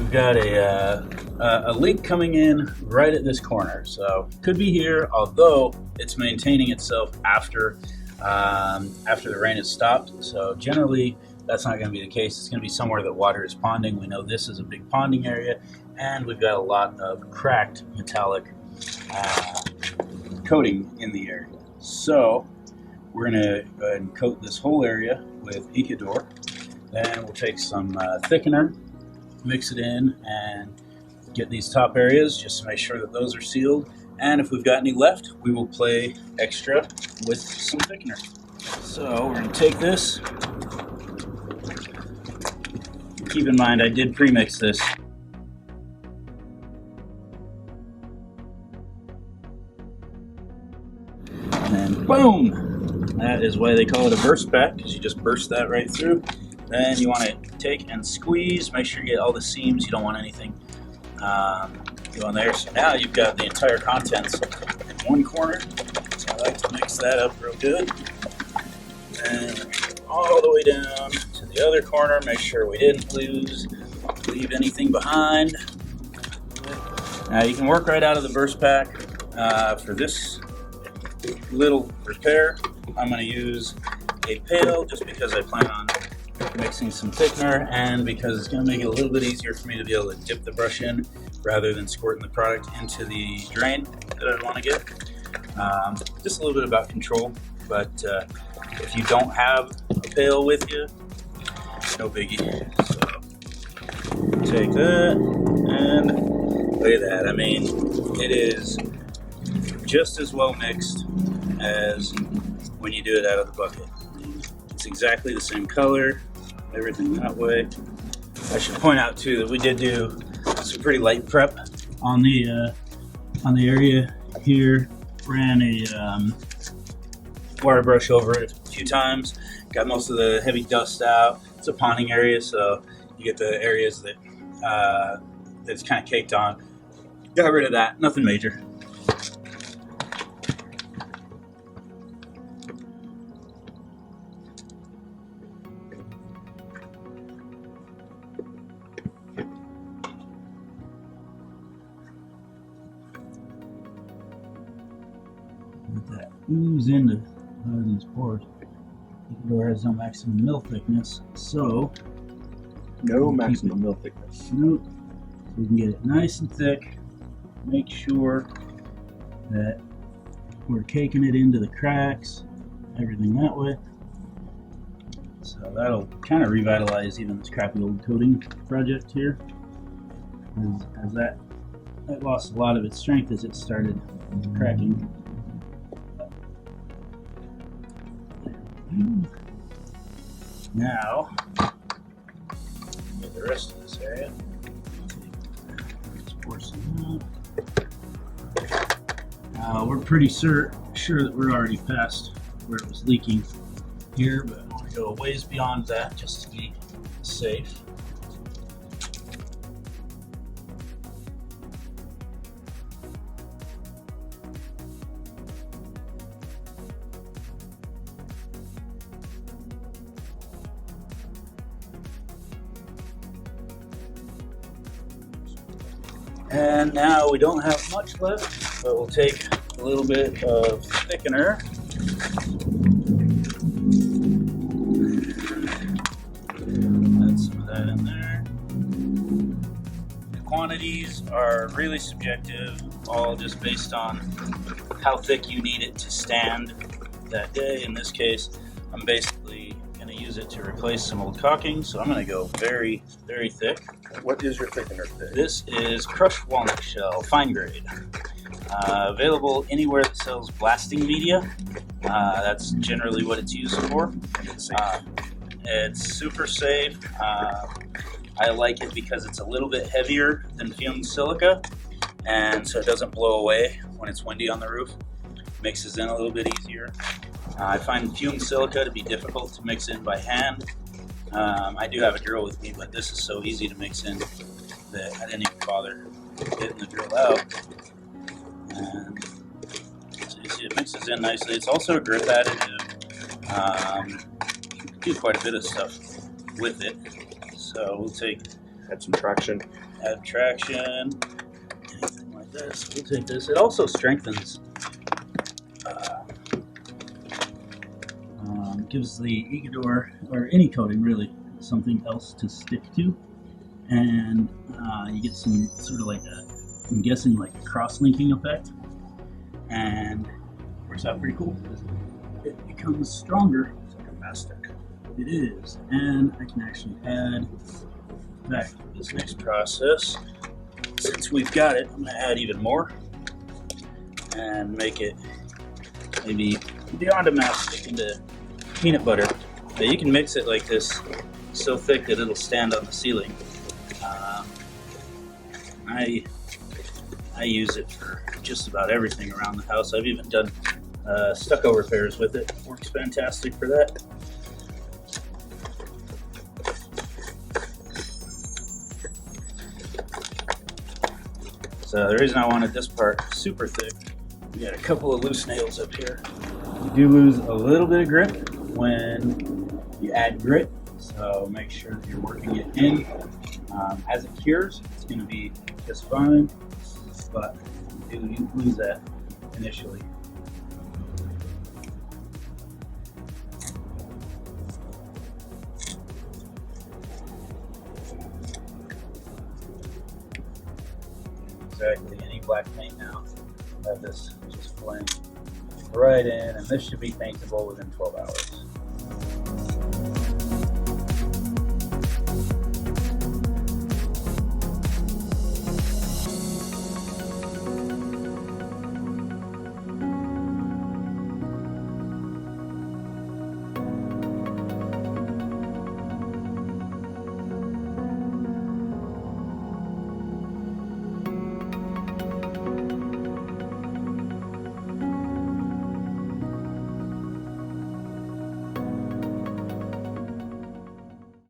we've got a leak coming in right at this corner. So could be here, although it's maintaining itself after the rain has stopped. So generally, that's not going to be the case. It's going to be somewhere that water is ponding. We know this is a big ponding area, and we've got a lot of cracked metallic coating in the area. So we're going to go ahead and coat this whole area with Ecodur. Then we'll take some thickener, mix it in, and get these top areas just to make sure that those are sealed. And if we've got any left, we will play extra with some thickener. So we're going to take this. Keep in mind, I did pre-mix this. And boom! That is why they call it a burst pack, because you just burst that right through. Then you want to take and squeeze, make sure you get all the seams. You don't want anything going there. So now you've got the entire contents in one corner. So I like to mix that up real good. And all the way down to the other corner, make sure we didn't leave anything behind. Now you can work right out of the burst pack. For this little repair, I'm going to use a pail just because I plan on mixing some thickener, and because it's going to make it a little bit easier for me to be able to dip the brush in rather than squirting the product into the drain that I want to get. Just a little bit about control, but if you don't have a pail with you, no biggie. So take that, and look at that. I mean, it is just as well mixed as when you do it out of the bucket. It's exactly the same color, everything that way. I should point out too that we did do some pretty light prep on the area here. Ran a wire brush over it a few times. Got most of the heavy dust out. It's a ponding area, so you get the areas that that's kind of caked on. Got rid of that. Nothing major. That ooze into these pores. Ecodur has no maximum mill thickness, so no maximum mill thickness. Nope. So we can get it nice and thick. Make sure that we're caking it into the cracks, everything that way. So that'll kind of revitalize even this crappy old coating project here, as that lost a lot of its strength as it started cracking. Now, get the rest of this area. Let's pour some out. We're pretty sure that we're already past where it was leaking here, but I want to go a ways beyond that just to be safe. And now we don't have much left, but we'll take a little bit of thickener. Add some of that in there. The quantities are really subjective, all just based on how thick you need it to stand that day. In this case, I'm basically going to use it to replace some old caulking, so I'm going to go very, very thick. What is your thickener thick? This is crushed walnut shell, fine grade. Available anywhere that sells blasting media. That's generally what it's used for. It's super safe. I like it because it's a little bit heavier than fumed silica, and so it doesn't blow away when it's windy on the roof. Mixes in a little bit easier. I find fumed silica to be difficult to mix in by hand. I do have a drill with me, but this is so easy to mix in that I didn't even bother getting the drill out. And so you see it mixes in nicely. It's also a grip additive. Do quite a bit of stuff with it. So we'll take... Add some traction. add traction, anything like this. We'll take this. It also strengthens, gives the Ecodur, or any coating really, something else to stick to. And you get some sort of like I'm guessing like a cross-linking effect. And works out pretty cool. It becomes stronger. It's like a mastic. It is. And I can actually add back to this next process. Since we've got it, I'm going to add even more and make it maybe beyond a mastic into peanut butter. But you can mix it like this, so thick that it'll stand on the ceiling. I use it for just about everything around the house. I've even done stucco repairs with it. Works fantastic for that. So the reason I wanted this part super thick, we got a couple of loose nails up here. You do lose a little bit of grip when you add grit, so make sure that you're working it in. As it cures, it's going to be just fine, but you lose that initially. Exactly, any black paint now, have this just blend right in, and this should be paintable within 12 hours.